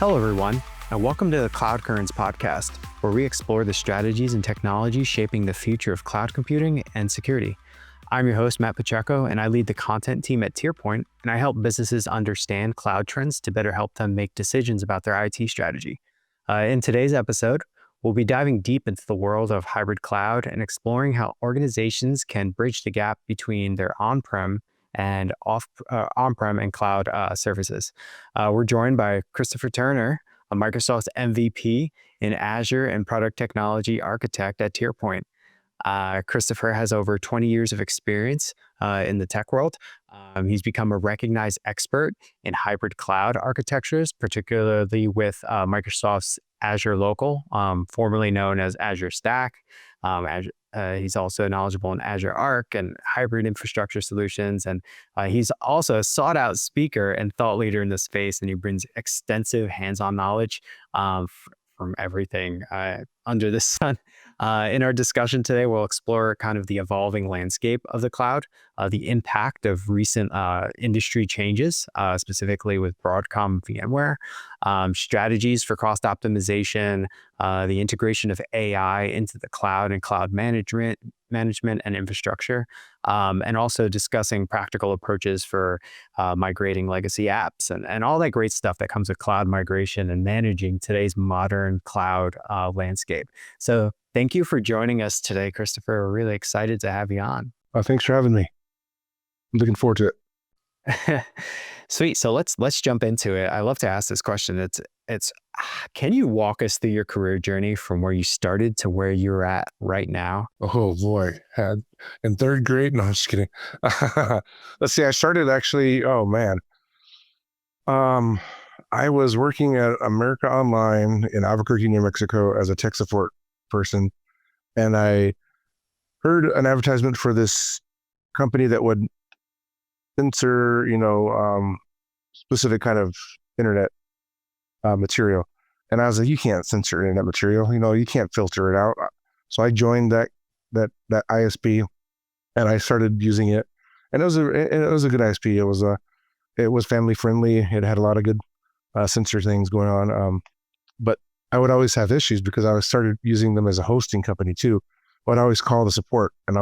Hello, everyone, and welcome to the Cloud Currents podcast, where we explore the strategies and technologies shaping the future of cloud computing and security. I'm your host, Matt Pacheco, and I lead the content team at TierPoint, and I help businesses understand cloud trends to better help them make decisions about their IT strategy. In today's episode, we'll be diving deep into the world of hybrid cloud and exploring how organizations can bridge the gap between their on-prem and on-prem and cloud services. We're joined by Kristopher Turner, a Microsoft MVP in Azure and product technology architect at TierPoint. Kristopher has over 20 years of experience in the tech world. He's become a recognized expert in hybrid cloud architectures, particularly with Microsoft's Azure Local, formerly known as Azure Stack. He's also knowledgeable in Azure Arc and hybrid infrastructure solutions. And he's also a sought-out speaker and thought leader in the space, and he brings extensive hands-on knowledge from everything under the sun. In our discussion today, we'll explore kind of the evolving landscape of the cloud, the impact of recent industry changes, specifically with Broadcom VMware, strategies for cost optimization, the integration of AI into the cloud and cloud management and infrastructure, and also discussing practical approaches for migrating legacy apps and all that great stuff that comes with cloud migration and managing today's modern cloud landscape. So thank you for joining us today, Kristopher. We're really excited to have you on. Thanks for having me. I'm looking forward to it. Sweet. So let's jump into it. I love to ask this question. It's can you walk us through your career journey from where you started to where you're at right now? Oh boy, in third grade? No, I'm just kidding. Let's see. I started actually. Oh man. I was working at America Online in Albuquerque, New Mexico, as a tech support person, and I heard an advertisement for this company that would censor, specific kind of internet material. And I was like, you can't censor internet material. You can't filter it out. So I joined that ISP, and I started using it. And it was a good ISP. It was family friendly. It had a lot of good censor things going on. But I would always have issues because I started using them as a hosting company too. But I always call the support, and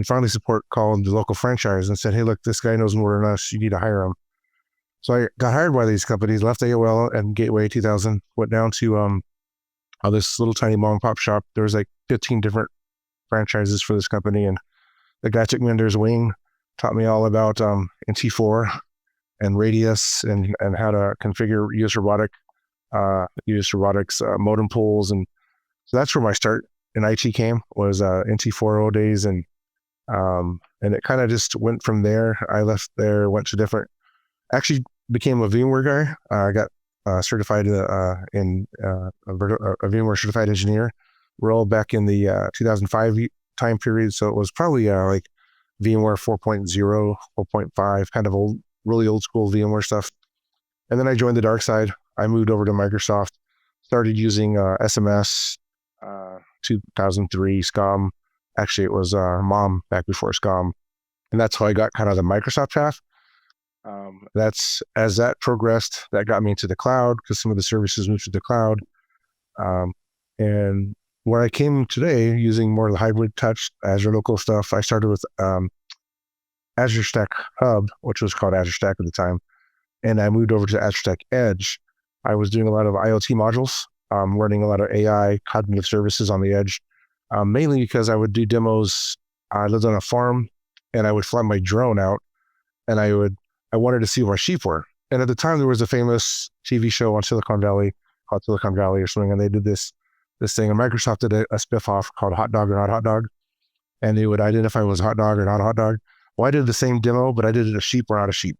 finally support called the local franchise and said, hey, look, this guy knows more than us. You need to hire him. So I got hired by these companies, left AOL and Gateway 2000, went down to this little tiny mom and pop shop. There was like 15 different franchises for this company. And the guy took me under his wing, taught me all about NT4 and Radius and how to configure US robotics modem pools. And so that's where my start in IT came, was NT4 days. And it kind of just went from there. I left there, went to actually became a VMware guy. I got certified in a VMware certified engineer role back in the 2005 time period. So it was probably like VMware 4.0, 4.5, kind of really old school VMware stuff. And then I joined the dark side. I moved over to Microsoft, started using SMS, 2003 SCOM. Actually, it was MOM back before SCOM. And that's how I got kind of the Microsoft path. As that progressed, that got me into the cloud because some of the services moved to the cloud. And where I came today, using more of the hybrid touch Azure Local stuff, I started with Azure Stack Hub, which was called Azure Stack at the time. And I moved over to Azure Stack Edge. I was doing a lot of IoT modules, learning a lot of AI cognitive services on the edge, mainly because I would do demos. I lived on a farm, and I would fly my drone out, and I wanted to see where sheep were. And at the time, there was a famous TV show on Silicon Valley called Silicon Valley or something, and they did this thing. And Microsoft did a spiff-off called Hot Dog or Not Hot Dog, and they would identify it was hot dog or not a hot dog. Well, I did the same demo, but I did it a sheep or not a sheep.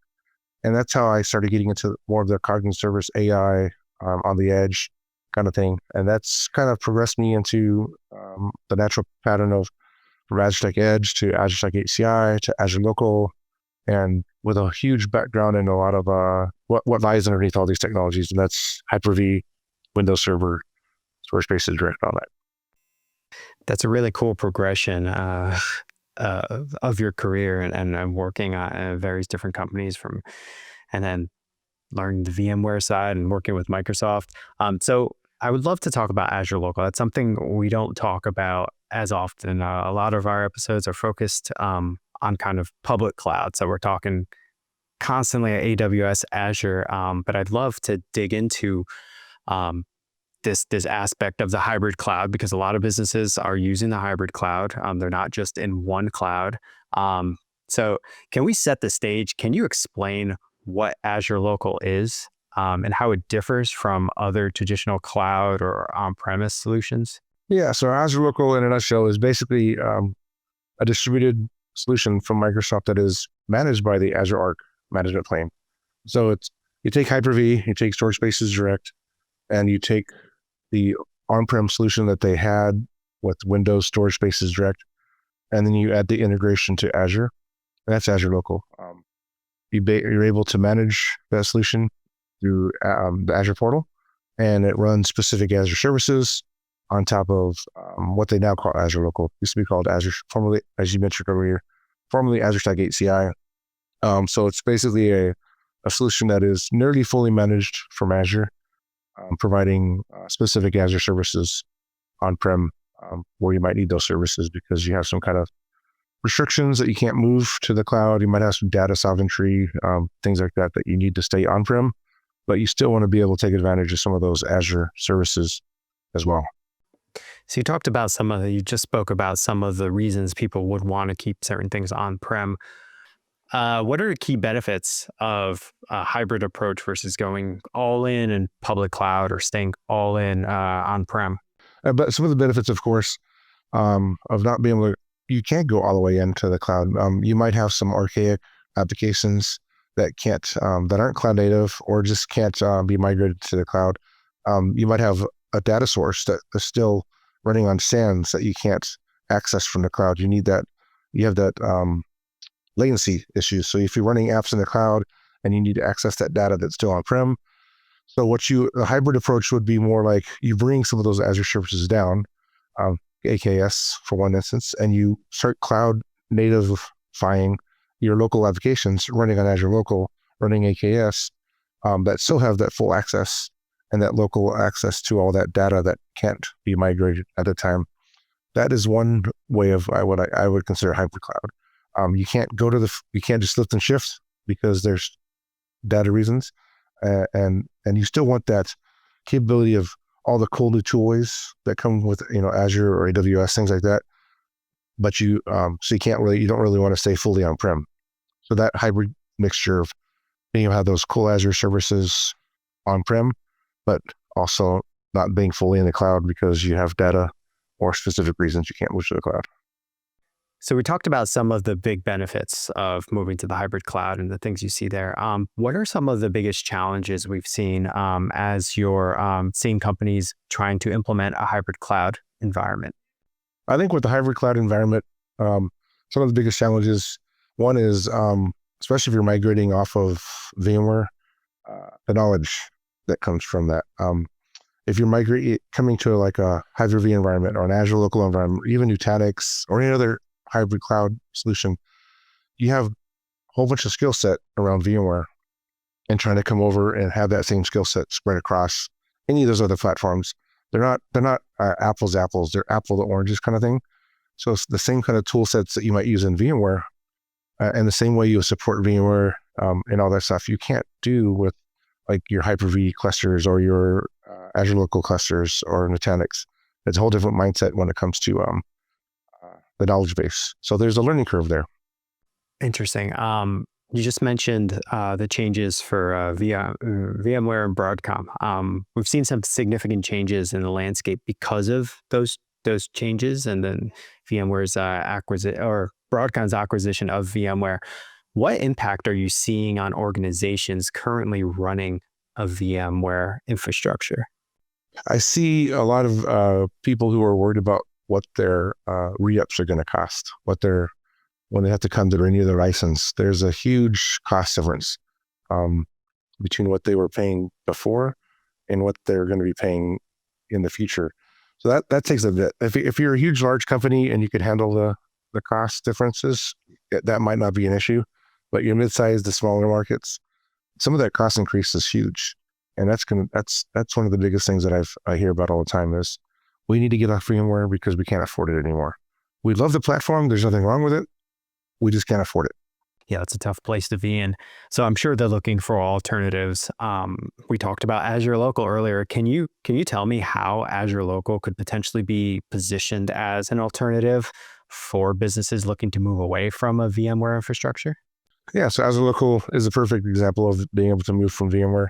And that's how I started getting into more of the cognitive service AI on the edge kind of thing. And that's kind of progressed me into the natural pattern from Azure Stack Edge to Azure Stack HCI to Azure Local, and with a huge background in a lot of what lies underneath all these technologies. And that's Hyper-V, Windows Server, storage spaces, direct, all that. That's a really cool progression of your career and working at various different companies and then learning the VMware side and working with Microsoft. So I would love to talk about Azure Local. That's something we don't talk about as often. A lot of our episodes are focused on kind of public cloud. So we're talking constantly at AWS, Azure, but I'd love to dig into um, this aspect of the hybrid cloud, because a lot of businesses are using the hybrid cloud. They're not just in one cloud. So can we set the stage? Can you explain what Azure Local is and how it differs from other traditional cloud or on-premise solutions? Yeah, so Azure Local in a nutshell is basically a distributed solution from Microsoft that is managed by the Azure Arc management plane. So it's you take Hyper-V, you take Storage Spaces Direct, and you take the on-prem solution that they had with Windows Storage Spaces Direct, and then you add the integration to Azure. And that's Azure Local. You're able to manage that solution through the Azure portal, and it runs specific Azure services on top of what they now call Azure Local. It used to be called Azure, formerly, as you mentioned earlier, formerly Azure Stack 8 CI. So it's basically a solution that is nearly fully managed from Azure, providing specific Azure services on-prem where you might need those services because you have some kind of restrictions that you can't move to the cloud. You might have some data sovereignty, things like that you need to stay on-prem, but you still want to be able to take advantage of some of those Azure services as well. So you just spoke about some of the reasons people would want to keep certain things on-prem. What are the key benefits of a hybrid approach versus going all in public cloud or staying all in on-prem? But some of the benefits, of course, of not being able to, you can't go all the way into the cloud. You might have some archaic applications that that aren't cloud native or just can't be migrated to the cloud. You might have a data source that is still running on SANs that you can't access from the cloud. You have that latency issues. So if you're running apps in the cloud and you need to access that data that's still on-prem, the hybrid approach would be more like you bring some of those Azure services down, AKS for one instance, and you start cloud nativifying your local applications running on Azure Local, running AKS, that still have that full access and that local access to all that data that can't be migrated at the time. That is one way of what I would consider hybrid cloud. You can't you can't just lift and shift because there's data reasons, and you still want that capability of all the cool new toys that come with Azure or AWS, things like that. But you don't really want to stay fully on-prem. So that hybrid mixture of being able to have those cool Azure services on-prem, but also not being fully in the cloud because you have data or specific reasons you can't move to the cloud. So we talked about some of the big benefits of moving to the hybrid cloud and the things you see there. What are some of the biggest challenges we've seen as you're seeing companies trying to implement a hybrid cloud environment? I think with the hybrid cloud environment, some of the biggest challenges, one is, especially if you're migrating off of VMware, the knowledge that comes from that. If you're coming to like a Hyper-V environment or an Azure Local environment, or even Nutanix or any other hybrid cloud solution, you have a whole bunch of skill set around VMware and trying to come over and have that same skill set spread across any of those other platforms. They're not apples to apples, they're apple to oranges kind of thing. So it's the same kind of tool sets that you might use in VMware and the same way you support VMware and all that stuff you can't do with like your Hyper-V clusters or your Azure Local clusters or Nutanix. It's a whole different mindset when it comes to the knowledge base. So there's a learning curve there. Interesting. You just mentioned the changes for VMware and Broadcom. We've seen some significant changes in the landscape because of those changes, and then VMware's Broadcom's acquisition of VMware. What impact are you seeing on organizations currently running a VMware infrastructure? I see a lot of people who are worried about what their re-ups are going to cost, when they have to come to renew their license. There's a huge cost difference between what they were paying before and what they're going to be paying in the future. So that takes a bit. If you're a huge, large company and you could handle the cost differences, that might not be an issue. But your mid-sized, the smaller markets, some of that cost increase is huge. And that's one of the biggest things that I hear about all the time is we need to get off VMware because we can't afford it anymore. We love the platform. There's nothing wrong with it. We just can't afford it. Yeah, it's a tough place to be in. So I'm sure they're looking for alternatives. We talked about Azure Local earlier. Can you tell me how Azure Local could potentially be positioned as an alternative for businesses looking to move away from a VMware infrastructure? Yeah, so Azure Local is a perfect example of being able to move from VMware.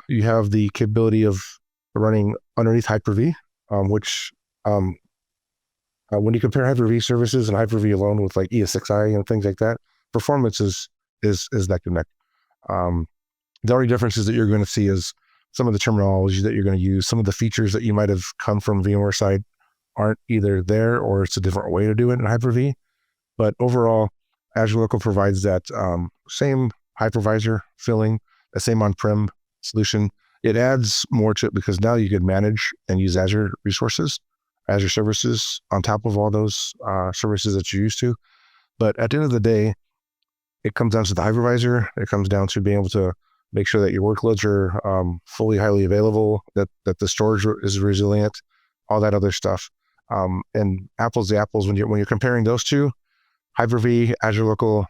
You have the capability of running underneath Hyper-V, which when you compare Hyper-V services and Hyper-V alone with like ES6i and things like that, performance is neck to neck. The only differences that you're going to see is some of the terminology that you're going to use, some of the features that you might have come from VMware side aren't either there or it's a different way to do it in Hyper-V. But overall, Azure Local provides that same hypervisor filling, the same on-prem solution. It adds more to it because now you could manage and use Azure resources, Azure services on top of all those services that you're used to. But at the end of the day, it comes down to the hypervisor. It comes down to being able to make sure that your workloads are fully highly available, that the storage is resilient, all that other stuff. And apples to apples, when you're comparing those two, Hyper-V, Azure Local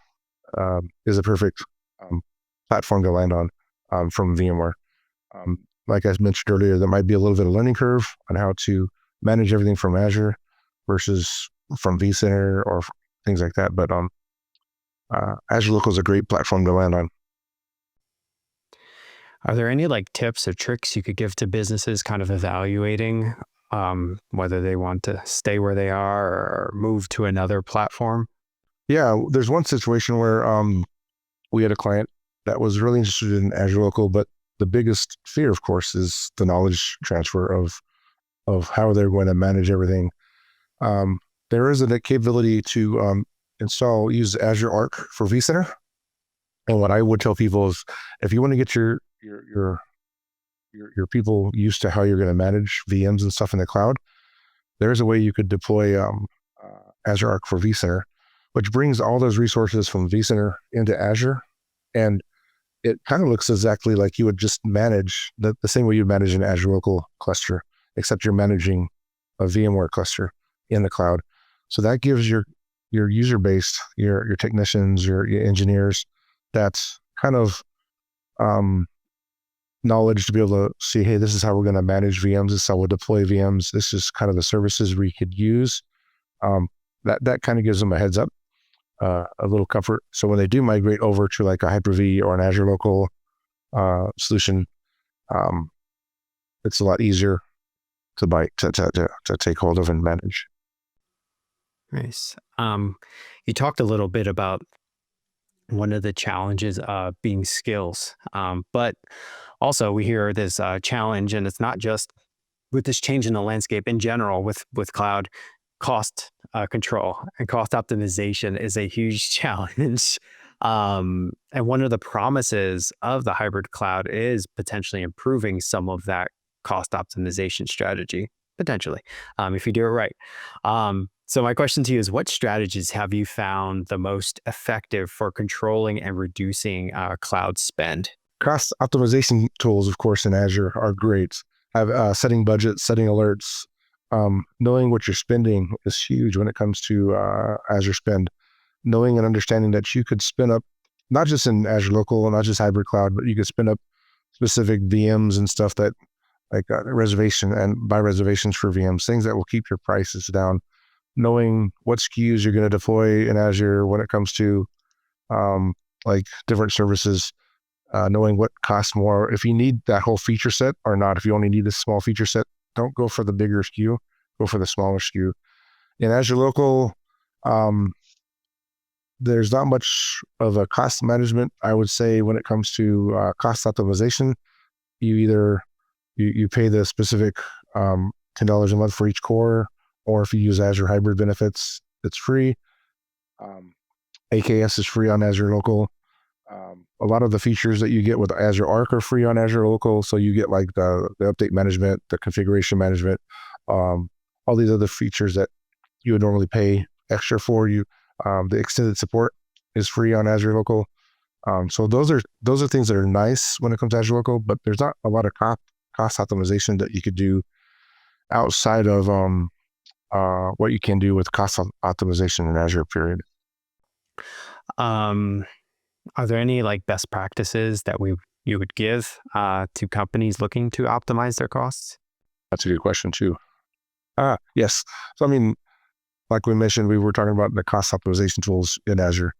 is a perfect platform to land on from VMware. Like I mentioned earlier, there might be a little bit of learning curve on how to manage everything from Azure versus from vCenter or things like that. But Azure Local is a great platform to land on. Are there any like tips or tricks you could give to businesses kind of evaluating whether they want to stay where they are or move to another platform? Yeah, there's one situation where we had a client that was really interested in Azure Local, but the biggest fear, of course, is the knowledge transfer of how they're going to manage everything. There is a capability to use Azure Arc for vCenter. And what I would tell people is, if you want to get your people used to how you're going to manage VMs and stuff in the cloud, there's a way you could deploy Azure Arc for vCenter, which brings all those resources from vCenter into Azure. And it kind of looks exactly like you would just manage the same way you manage an Azure Local cluster, except you're managing a VMware cluster in the cloud. So that gives your user base, your technicians, your engineers, that's kind of knowledge to be able to see, hey, this is how we're going to manage VMs. This is how we'll deploy VMs. This is kind of the services we could use. That kind of gives them a heads up, a little comfort. So when they do migrate over to like a Hyper-V or an Azure Local solution, it's a lot easier to take hold of and manage. Nice. You talked a little bit about one of the challenges being skills, but also we hear this challenge, and it's not just with this change in the landscape in general with cloud. Cost control and cost optimization is a huge challenge. And one of the promises of the hybrid cloud is potentially improving some of that cost optimization strategy, potentially, if you do it right. So my question to you is, what strategies have you found the most effective for controlling and reducing cloud spend? Cost optimization tools, of course, in Azure are great. Have setting budgets, setting alerts, knowing what you're spending is huge when it comes to Azure spend. Knowing and understanding that you could spin up, not just in Azure Local, not just hybrid cloud, but you could spin up specific VMs and stuff that like reservation and buy reservations for VMs, things that will keep your prices down. Knowing what SKUs you're going to deploy in Azure when it comes to like different services, knowing what costs more, if you need that whole feature set or not. If you only need a small feature set, don't go for the bigger SKU, go for the smaller SKU. In Azure Local, there's not much of a cost management, I would say, when it comes to cost optimization. You either you pay the specific $10 a month for each core, or if you use Azure Hybrid benefits, it's free. AKS is free on Azure Local. A lot of the features that you get with Azure Arc are free on Azure Local. So you get like the update management, the configuration management, all these other features that you would normally pay extra for. The extended support is free on Azure Local. So those are things that are nice when it comes to Azure Local, but there's not a lot of cost optimization that you could do outside of what you can do with cost optimization in Azure. Period. Are there any like best practices that you would give to companies looking to optimize their costs? That's a good question too. Yes. So I mean, like we mentioned, we were talking about the cost optimization tools in Azure,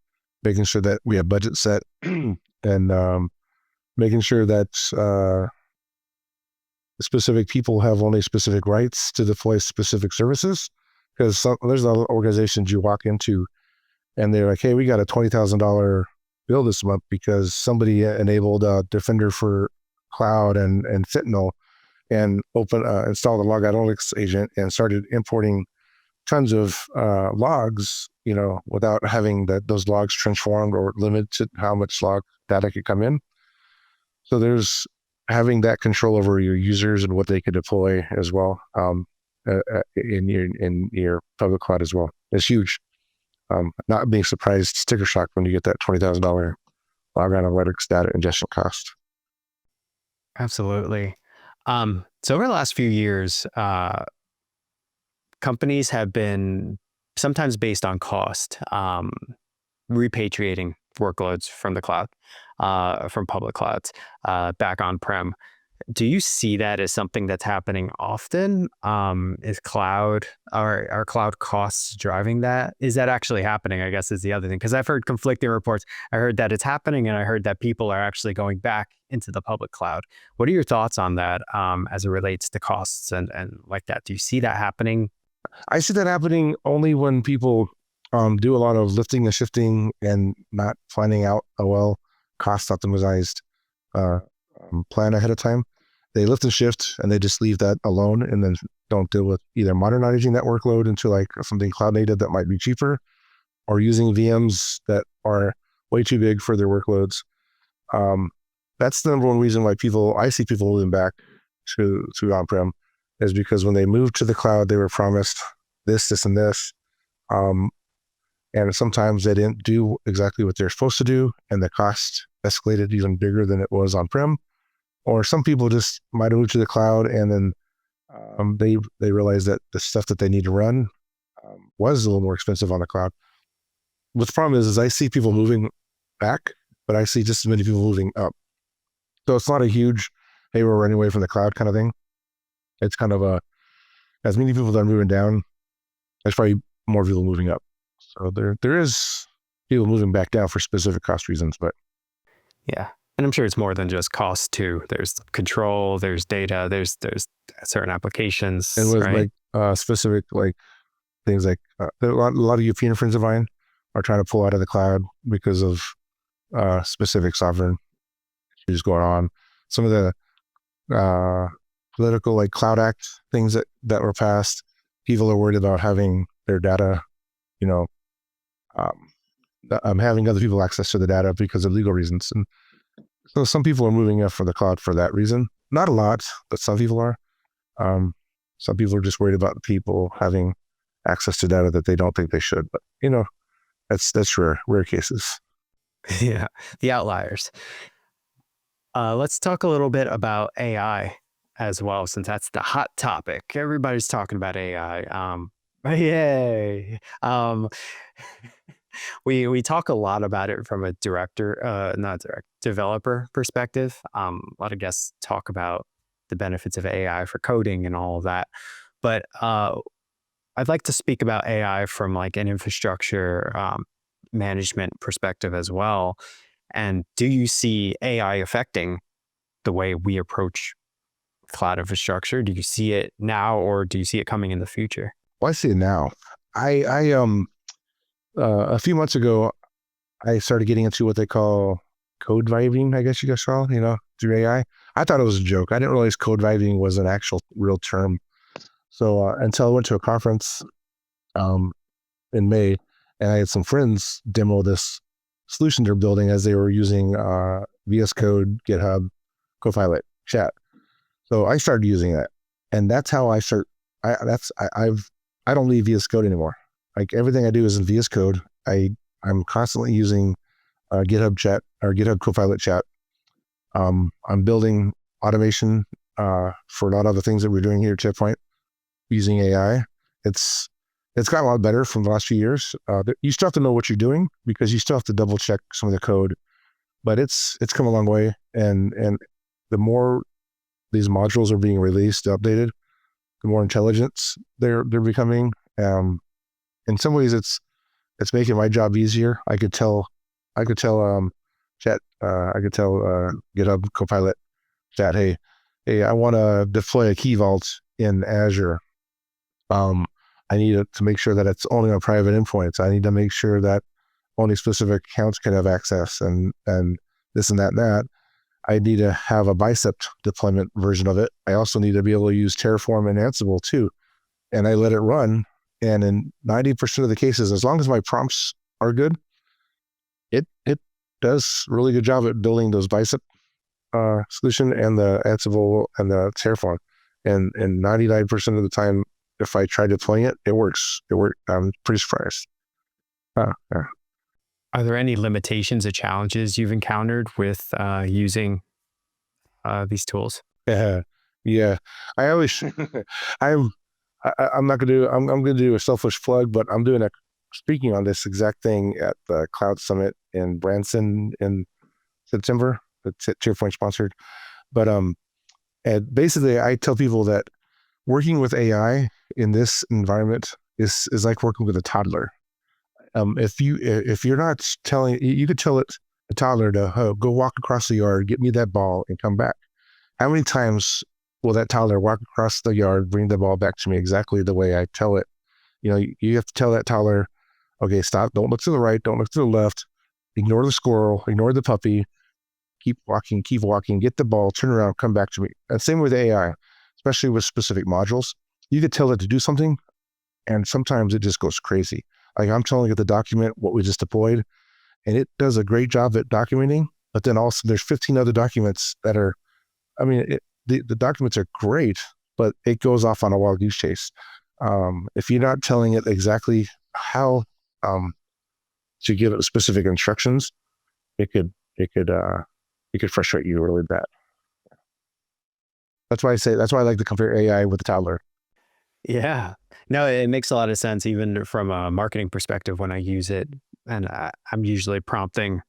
making sure that we have budget set and making sure that specific people have only specific rights to deploy specific services. Because there's other organizations you walk into and they're like, hey, we got a $20,000 bill this month because somebody enabled Defender for Cloud and Sentinel and installed a log analytics agent and started importing tons of logs, without having those logs transformed or limited how much log data could come in. So there's having that control over your users and what they could deploy as well in your public cloud as well. It's huge. Not being surprised, sticker shock when you get that $20,000 log analytics data ingestion cost. Absolutely. So over the last few years, companies have been sometimes based on cost, repatriating workloads from the cloud, from public clouds, back on-prem. Do you see that as something that's happening often? Is are cloud costs driving that? Is that actually happening, I guess, is the other thing? Because I've heard conflicting reports. I heard that it's happening, and I heard that people are actually going back into the public cloud. What are your thoughts on that as it relates to costs and like that? Do you see that happening? I see that happening only when people do a lot of lifting and shifting and not finding out a well cost optimized plan ahead of time. They lift and shift and they just leave that alone and then don't deal with either modernizing that workload into like something cloud native that might be cheaper, or using VMs that are way too big for their workloads. That's the number one reason why I see people moving back to on-prem, is because when they moved to the cloud, they were promised this, and this. And sometimes they didn't do exactly what they're supposed to do, and the cost escalated even bigger than it was on-prem. Or some people just might have moved to the cloud and then they realized that the stuff that they need to run was a little more expensive on the cloud. But the problem is I see people moving back, but I see just as many people moving up. So it's not a huge, hey, we're running away from the cloud kind of thing. It's kind of as many people that are moving down, there's probably more people moving up. So there is people moving back down for specific cost reasons, but yeah. And I'm sure it's more than just cost too. There's control, there's data, there's certain applications, and with right? like specific like things like a lot of European friends of mine are trying to pull out of the cloud because of specific sovereign issues going on. Some of the political like Cloud Act things that were passed, people are worried about having their data, having other people access to the data because of legal reasons. And so some people are moving up for the cloud for that reason. Not a lot, but some people are. Some people are just worried about people having access to data that they don't think they should. But that's rare cases. Yeah, the outliers. Let's talk a little bit about AI as well, since that's the hot topic. Everybody's talking about AI. Yay! We talk a lot about it from a developer perspective. A lot of guests talk about the benefits of AI for coding and all of that, but I'd like to speak about AI from like an infrastructure management perspective as well. And do you see AI affecting the way we approach cloud infrastructure? Do you see it now, or do you see it coming in the future? Well, I see it now. I a few months ago, I started getting into what they call code vibing, I guess you guys call, through AI. I thought it was a joke. I didn't realize code vibing was an actual real term. So until I went to a conference in May, and I had some friends demo this solution they're building as they were using VS Code, GitHub, Copilot, chat. So I started using that, and that's how I start. I don't leave VS Code anymore. Like everything I do is in VS Code. I'm constantly using GitHub chat our GitHub Copilot chat. I'm building automation for a lot of the things that we're doing here at TierPoint using AI. It's gotten a lot better from the last few years. You still have to know what you're doing because you still have to double check some of the code, but it's come a long way. And the more these modules are being released, updated, the more intelligence they're becoming. In some ways, it's making my job easier. I could tell GitHub Copilot chat, hey, I want to deploy a key vault in Azure. I need to make sure that it's only on private endpoints. I need to make sure that only specific accounts can have access, and this and that and that. I need to have a bicep deployment version of it. I also need to be able to use Terraform and Ansible too. And I let it run. And in 90% of the cases, as long as my prompts are good, it does a really good job at building those bicep solution and the Ansible and the Terraform. And 99% of the time, if I try deploying it, it works. I'm pretty surprised. Yeah. Are there any limitations or challenges you've encountered with using these tools? Yeah. I always, I'm not gonna do. I'm gonna do a selfish plug, but I'm doing speaking on this exact thing at the Cloud Summit in Branson in September. It's TierPoint sponsored, but and basically I tell people that working with AI in this environment is like working with a toddler. If you're not telling, you could tell a toddler to go walk across the yard, get me that ball, and come back. How many times will that toddler walk across the yard, bring the ball back to me exactly the way I tell it? You have to tell that toddler, okay, stop, don't look to the right, don't look to the left, ignore the squirrel, ignore the puppy, keep walking, get the ball, turn around, come back to me. And same with AI, especially with specific modules. You could tell it to do something, and sometimes it just goes crazy. Like I'm telling it the document, what we just deployed, and it does a great job at documenting, but then also there's 15 other documents that are, the documents are great, but it goes off on a wild goose chase. If you're not telling it exactly how to give it specific instructions, it could frustrate you really bad. That's why I like to compare AI with the toddler. Yeah, no, it makes a lot of sense, even from a marketing perspective when I use it. And I'm usually prompting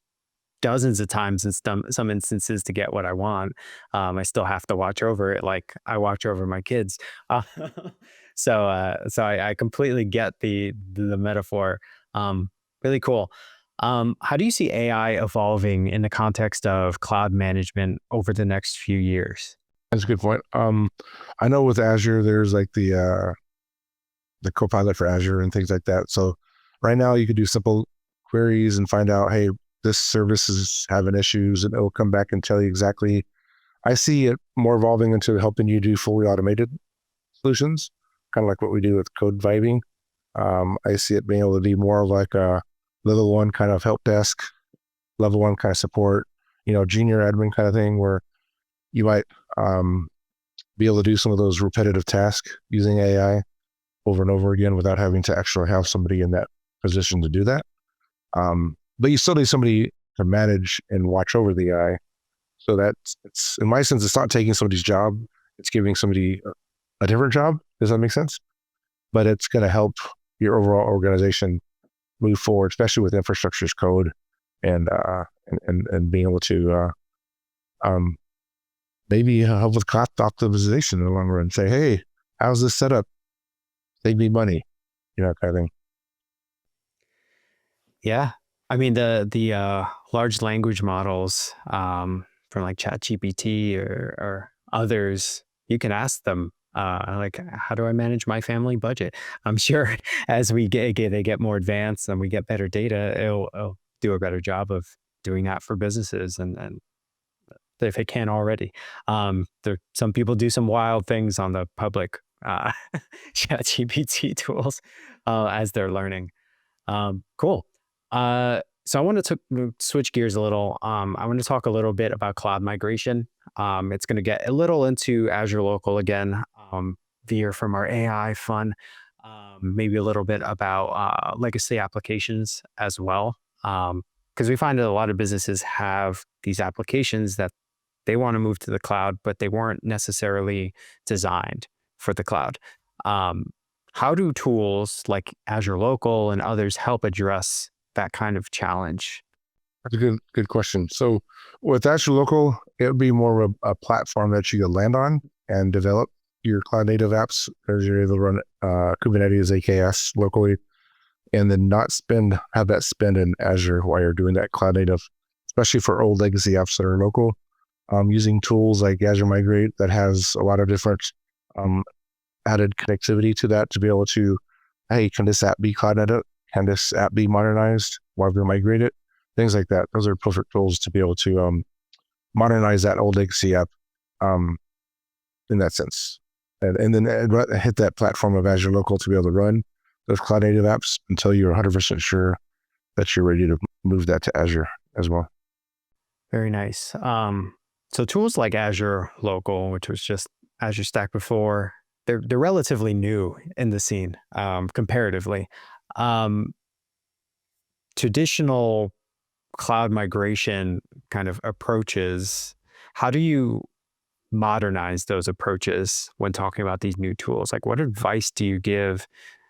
dozens of times in some instances to get what I want. I still have to watch over it like I watch over my kids. So I completely get the metaphor. Really cool. How do you see AI evolving in the context of cloud management over the next few years? That's a good point. I know with Azure, there's like the Copilot for Azure and things like that. So right now you could do simple queries and find out, hey, this service is having issues, and it'll come back and tell you exactly. I see it more evolving into helping you do fully automated solutions, kind of like what we do with code vibing. I see it being able to be more like a level one kind of help desk, level one kind of support, junior admin kind of thing, where you might be able to do some of those repetitive tasks using AI over and over again without having to actually have somebody in that position to do that. But you still need somebody to manage and watch over the AI. So it's in my sense, it's not taking somebody's job. It's giving somebody a different job. Does that make sense? But it's going to help your overall organization move forward, especially with infrastructure as code and being able to maybe help with cost optimization in the long run. Say, hey, how's this set up? Save me money, kind of thing. Yeah, I mean the large language models from like ChatGPT or others, you can ask them like, how do I manage my family budget? I'm sure as they get more advanced and we get better data, it'll do a better job of doing that for businesses and if it can already. Some people do some wild things on the public ChatGPT tools as they're learning. Cool. So I want to switch gears a little. I want to talk a little bit about cloud migration. It's going to get a little into Azure Local again, veer from our AI fun, maybe a little bit about legacy applications as well. Because Because we find that a lot of businesses have these applications that they want to move to the cloud, but they weren't necessarily designed for the cloud. How do tools like Azure Local and others help address that kind of challenge? That's a good question. So with Azure Local, it would be more of a platform that you could land on and develop your cloud native apps, because you're able to run Kubernetes AKS locally, and then not have that spend in Azure while you're doing that cloud native, especially for old legacy apps that are local. Using tools like Azure Migrate that has a lot of different added connectivity to that to be able to, hey, can this app be cloud native? Can this app be modernized while we migrate it? Things like that. Those are perfect tools to be able to modernize that old legacy app in that sense. And then hit that platform of Azure Local to be able to run those cloud native apps until you're 100% sure that you're ready to move that to Azure as well. Very nice. So tools like Azure Local, which was just Azure Stack before, they're relatively new in the scene comparatively. Traditional cloud migration kind of approaches, how do you modernize those approaches when talking about these new tools? Like, what advice do you give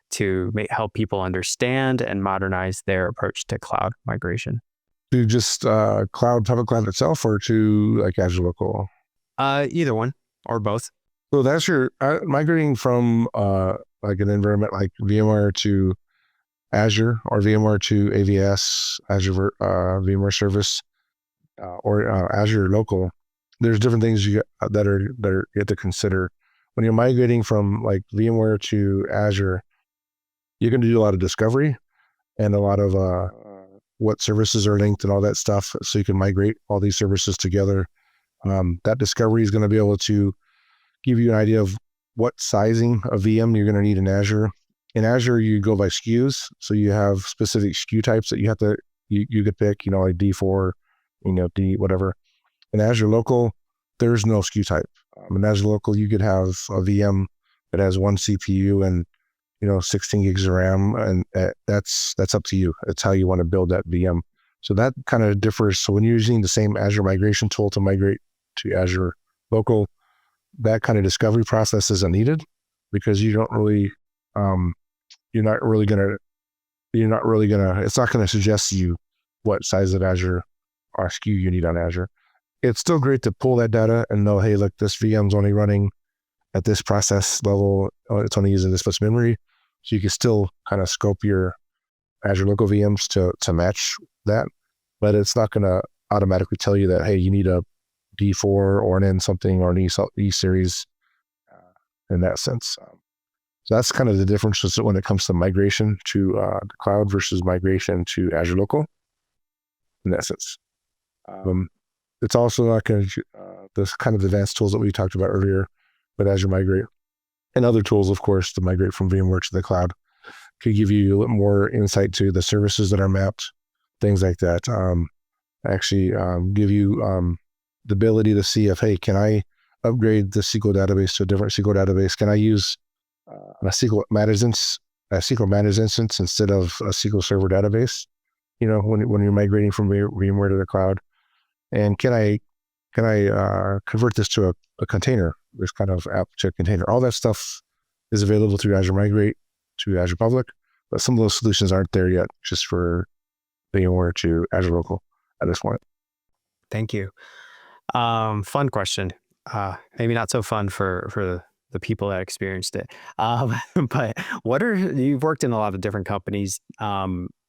to help people understand and modernize their approach to cloud migration? To just public cloud itself, or to like Azure Local? Either one or both. So that's migrating from like an environment like VMware to Azure, or VMware to AVS, Azure VMware Service, or Azure Local. There's different things that you have to consider when you're migrating from like VMware to Azure. You're going to do a lot of discovery and a lot of what services are linked and all that stuff, so you can migrate all these services together. That discovery is going to be able to give you an idea of what sizing of VM you're going to need in Azure. In Azure, you go by SKUs, so you have specific SKU types that you could pick, like D4, D whatever. In Azure Local, there's no SKU type. In Azure Local, you could have a VM that has one CPU and 16 gigs of RAM, and that's up to you. It's how you want to build that VM. So that kind of differs. So when you're using the same Azure migration tool to migrate to Azure Local, that kind of discovery process isn't needed, because you don't really, it's not going to suggest to you what size of Azure or SKU you need on Azure. It's still great to pull that data and know, hey, look, this VM's only running at this process level. It's only using this much memory. So you can still kind of scope your Azure Local VMs to match that, but it's not going to automatically tell you that, hey, you need a D4 or an N something or an E series in that sense. So that's kind of the difference when it comes to migration to the cloud versus migration to Azure Local in that sense. It's also not going to, this kind of advanced tools that we talked about earlier with Azure Migrate, and other tools, of course, to migrate from VMware to the cloud, could give you a little more insight to the services that are mapped, things like that. Actually give you the ability to see if, hey, can I upgrade the SQL database to a different SQL database? Can I use a SQL managed instance instead of a SQL Server database? When you're migrating from VMware to the cloud, and can I convert this to a container, this kind of app to a container? All that stuff is available through Azure Migrate to Azure Public, but some of those solutions aren't there yet, just for VMware to Azure Local at this point. Thank you. Fun question. Maybe not so fun for the people that experienced it. But you've worked in a lot of different companies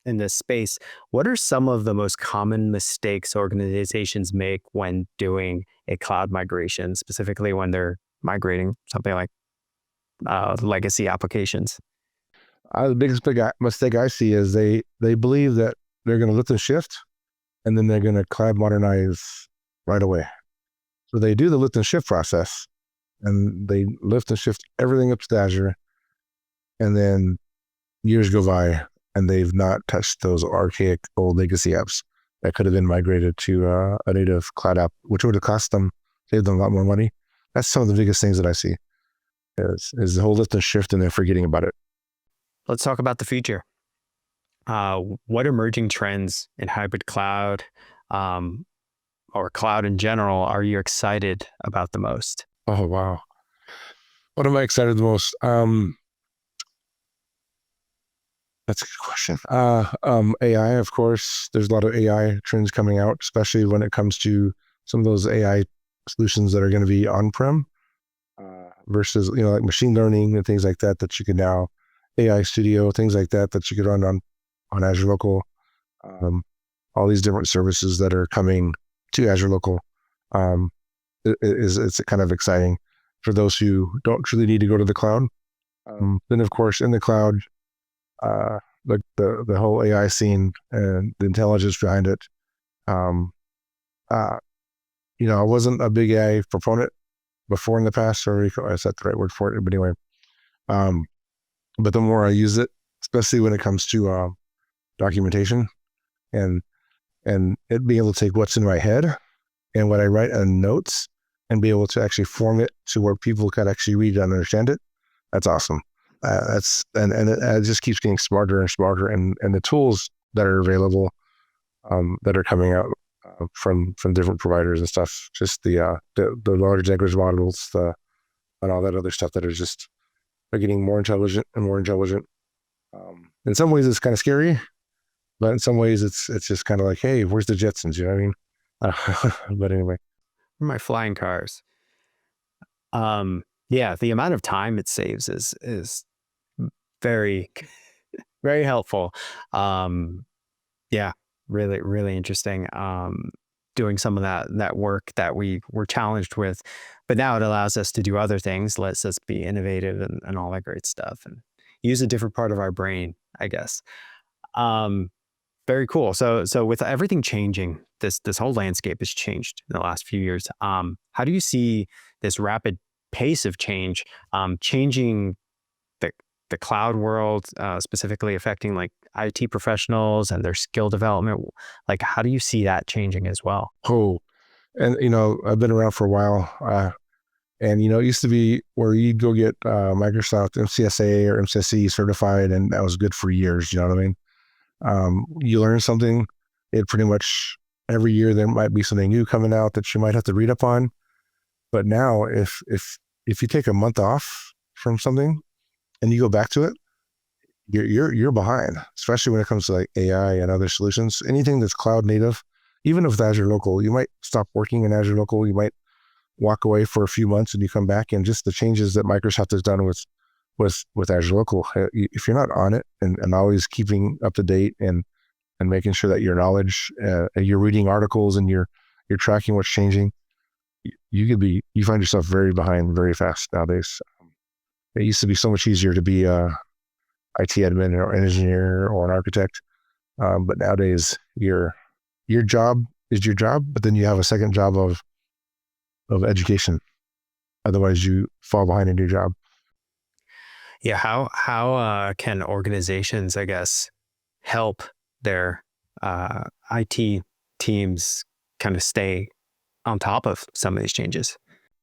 in this space. What are some of the most common mistakes organizations make when doing a cloud migration, specifically when they're migrating something like legacy applications? The biggest mistake I see is they believe that they're going to lift and shift, and then they're going to cloud modernize right away. So they do the lift and shift process, and they lift and shift everything up to Azure, and then years go by, and they've not touched those archaic old legacy apps that could have been migrated to a native cloud app, which would have saved them a lot more money. That's some of the biggest things that I see is the whole lift and shift, and they're forgetting about it. Let's talk about the future. what emerging trends in hybrid cloud um, or cloud in general are you excited about the most? Oh, wow. What am I excited the most? That's a good question. AI, of course, there's a lot of AI trends coming out, especially when it comes to some of those AI solutions that are going to be on-prem versus, like machine learning and things like that, that you can now, AI Studio, things like that, that you could run on Azure Local. All these different services that are coming to Azure Local. It's kind of exciting for those who don't truly need to go to the cloud. Then, of course, in the cloud, the whole AI scene and the intelligence behind it. Um, I wasn't a big AI proponent before in the past, or is that the right word for it? But anyway, but the more I use it, especially when it comes to documentation and it being able to take what's in my head and what I write in notes and be able to actually form it to where people can actually read and understand it. That's awesome. It just keeps getting smarter and smarter, and the tools that are available that are coming out from different providers and stuff. Just the large language models, and all that other stuff that are just are getting more intelligent and more intelligent. In some ways, it's kind of scary, but in some ways, it's just kind of like, hey, where's the Jetsons? You know what I mean? But anyway, My flying cars. Yeah, the amount of time it saves is very, very helpful. Yeah, really, really interesting. Doing some of that work that we were challenged with, but now it allows us to do other things, lets us be innovative and all that great stuff, and use a different part of our brain, I guess. Um, Very cool. So with everything changing, this whole landscape has changed in the last few years. How do you see this rapid pace of change changing the the cloud world, specifically affecting like IT professionals and their skill development? Like, how do you see that changing as well? oh, and I've been around for a while, and it used to be where you'd go get Microsoft MCSA or MCSE certified, and that was good for years. You know what I mean? You learn something, it pretty much every year there might be something new coming out that you might have to read up on. But now, if you take a month off from something and you go back to it, you're behind, especially when it comes to like AI and other solutions. Anything that's cloud native, even with Azure Local, you might stop working in Azure Local. You might walk away for a few months and you come back, and just the changes that Microsoft has done with Azure Local, if you're not on it and always keeping up to date and making sure that your knowledge, you're reading articles and you're tracking what's changing, you find yourself very behind very fast nowadays. It used to be so much easier to be a IT admin or an engineer or an architect, but nowadays your job is your job, but then you have a second job of education. Otherwise, you fall behind in your job. Yeah, how can organizations, I guess, help their IT teams kind of stay on top of some of these changes?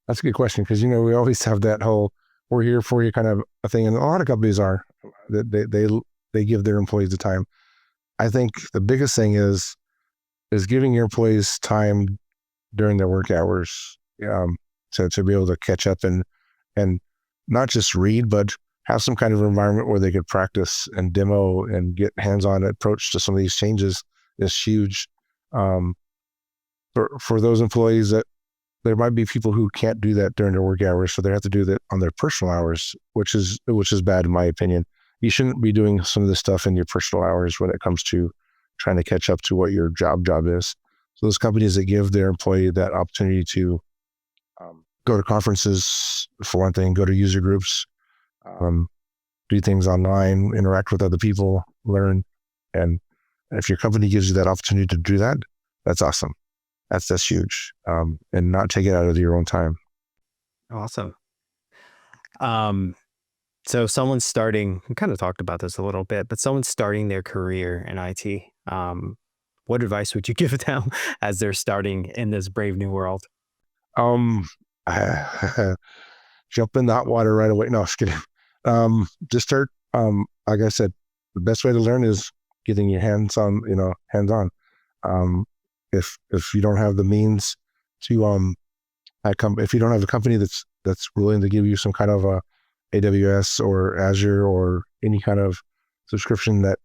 That's a good question, because we always have that whole "we're here for you" kind of a thing, and a lot of companies are that they give their employees the time. I think the biggest thing is giving your employees time during their work hours, to be able to catch up and not just read, but have some kind of environment where they could practice and demo and get hands-on approach to some of these changes is huge. Um, for those employees, that there might be people who can't do that during their work hours, so they have to do that on their personal hours, which is bad in my opinion. You shouldn't be doing some of this stuff in your personal hours when it comes to trying to catch up to what your job is. So those companies that give their employee that opportunity to go to conferences, for one thing, go to user groups, do things online, interact with other people, learn, and if your company gives you that opportunity to do that, that's awesome. That's huge, and not take it out of your own time. Awesome. So someone's starting, we kind of talked about this a little bit, but someone's starting their career in IT. What advice would you give them as they're starting in this brave new world? Um, Jump in the hot water right away. No, just kidding. Just start. Like I said, the best way to learn is getting your hands on. If you don't have the means to if you don't have a company that's willing to give you some kind of a AWS or Azure or any kind of subscription, that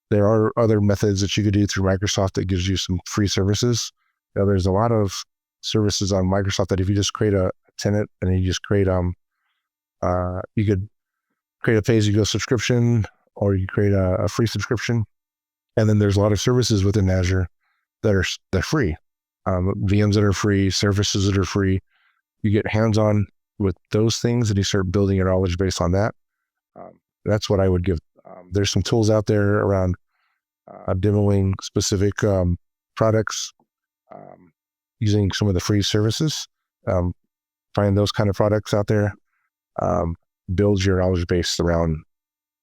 there are other methods that you could do through Microsoft that gives you some free services. There's a lot of services on Microsoft that if you just create a tenant and then you just create you could create a pay-as-you-go subscription, or you create a free subscription. And then there's a lot of services within Azure that are free. VMs that are free, services that are free. You get hands-on with those things and you start building your knowledge based on that. That's what I would give. There's some tools out there around demoing specific products using some of the free services. Find those kind of products out there. Build your knowledge base around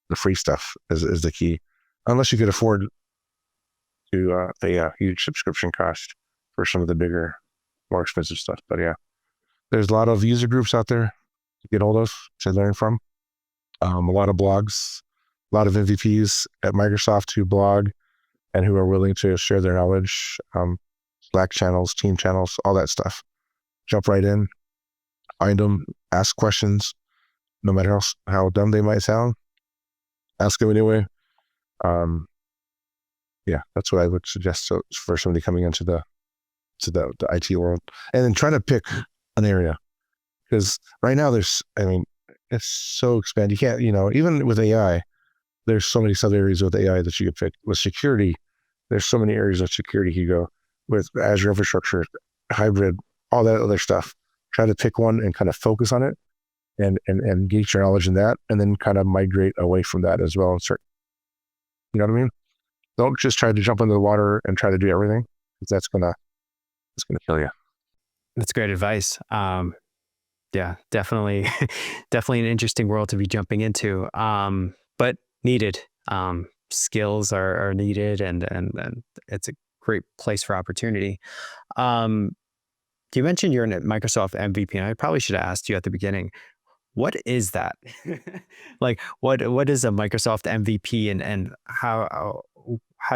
the free stuff is the key. Unless you could afford to pay a huge subscription cost for some of the bigger, more expensive stuff. But yeah, there's a lot of user groups out there to get hold of, to learn from. A lot of blogs, a lot of MVPs at Microsoft who blog and who are willing to share their knowledge. Slack channels, team channels, all that stuff. Jump right in, find them, ask questions, no matter how dumb they might sound. Ask them anyway. Yeah, that's what I would suggest for somebody coming into the IT world. And then try to pick an area, because right now it's so expanded. You can't, even with AI, there's so many sub areas with AI that you could pick. With security, there's so many areas of security you go with. Azure infrastructure, hybrid, all that other stuff. Try to pick one and kind of focus on it and get your knowledge in that, and then kind of migrate away from that as well. And start, you know what I mean? Don't just try to jump into the water and try to do everything, because that's gonna kill you. That's great advice. Yeah, definitely, definitely an interesting world to be jumping into, but needed. Skills are needed, and it's a great place for opportunity. You mentioned you're in a Microsoft MVP, and I probably should have asked you at the beginning, what is that? Like, what is a Microsoft MVP, and how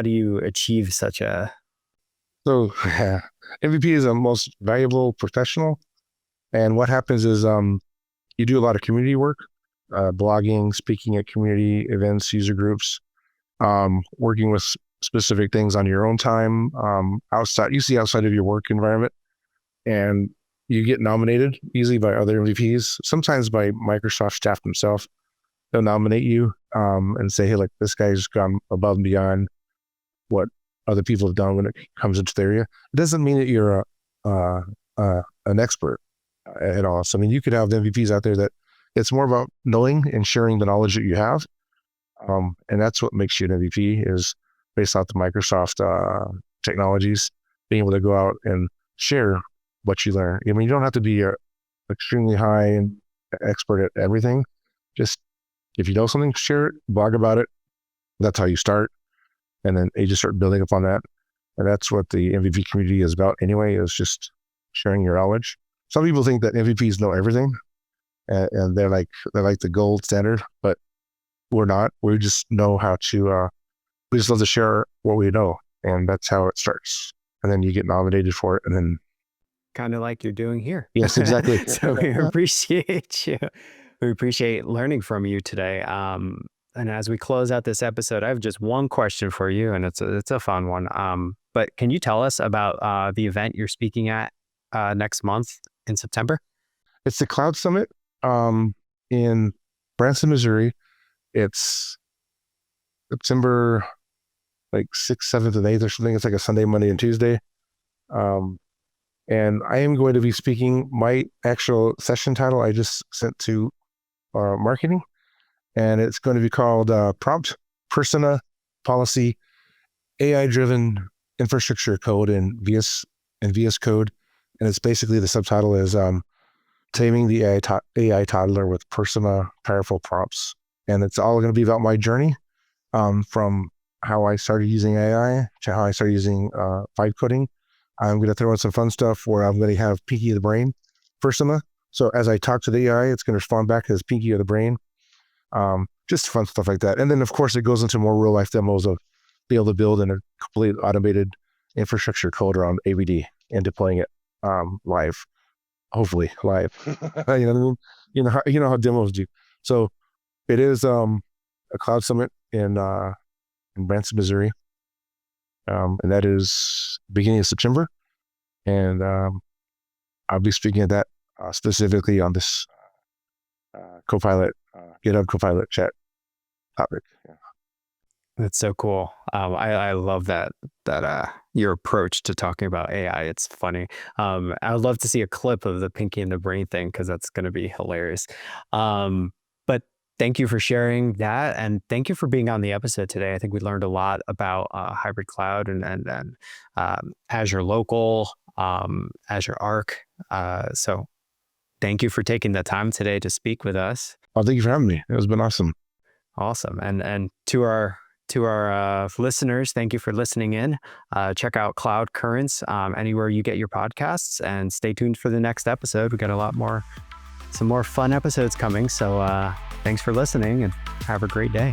do you achieve such a... So MVP is a most valuable professional. And what happens is you do a lot of community work, blogging, speaking at community events, user groups, working with specific things on your own time, outside of your work environment. And you get nominated easily by other MVPs, sometimes by Microsoft staff themselves. They'll nominate you and say, hey, like, this guy's gone above and beyond what other people have done when it comes into the area. It doesn't mean that you're an expert at all. So, I mean, you could have MVPs out there that it's more about knowing and sharing the knowledge that you have. And that's what makes you an MVP, is based off the Microsoft technologies, being able to go out and share what you learn. I mean, you don't have to be extremely high and expert at everything. Just if you know something, share it, blog about it. That's how you start. And then you just start building up on that. And that's what the MVP community is about anyway, is just sharing your knowledge. Some people think that MVPs know everything and they're like the gold standard, but we're not. We just know how to, we just love to share what we know. And that's how it starts. And then you get nominated for it, and then Kind of like you're doing here. Yes, exactly. So we appreciate you. We appreciate learning from you today. And as we close out this episode, I have just one question for you, and it's a fun one. But can you tell us about the event you're speaking at next month in September? It's the Cloud Summit in Branson, Missouri. It's September 6th, 7th, and 8th or something. It's like a Sunday, Monday, and Tuesday. And I am going to be speaking. My actual session title I just sent to marketing, and it's going to be called Prompt, Persona, Policy, AI-driven Infrastructure Code in VS Code. And it's basically, the subtitle is Taming the AI Toddler with Persona, Powerful Prompts. And it's all going to be about my journey from how I started using AI to how I started using vibe coding. I'm going to throw in some fun stuff where I'm going to have Pinky of the Brain persona. So as I talk to the AI, it's going to respond back as Pinky of the Brain. Just fun stuff like that. And then, of course, it goes into more real life demos of be able to build in a complete automated infrastructure code around AVD and deploying it live, hopefully live. You know what I mean? You know how demos do. So it is a cloud summit in Branson, Missouri, and that is beginning of September. And I'll be speaking at that specifically on this Copilot, GitHub Copilot chat topic. Yeah. That's so cool. I love that your approach to talking about AI. It's funny. I would love to see a clip of the Pinky and the Brain thing because that's going to be hilarious. But thank you for sharing that, and thank you for being on the episode today. I think we learned a lot about hybrid cloud and Azure Local, Azure Arc. So thank you for taking the time today to speak with us. Oh, thank you for having me. It has been awesome. Awesome. And to our listeners, thank you for listening in. Check out Cloud Currents anywhere you get your podcasts, and stay tuned for the next episode. We got some more fun episodes coming. So thanks for listening, and have a great day.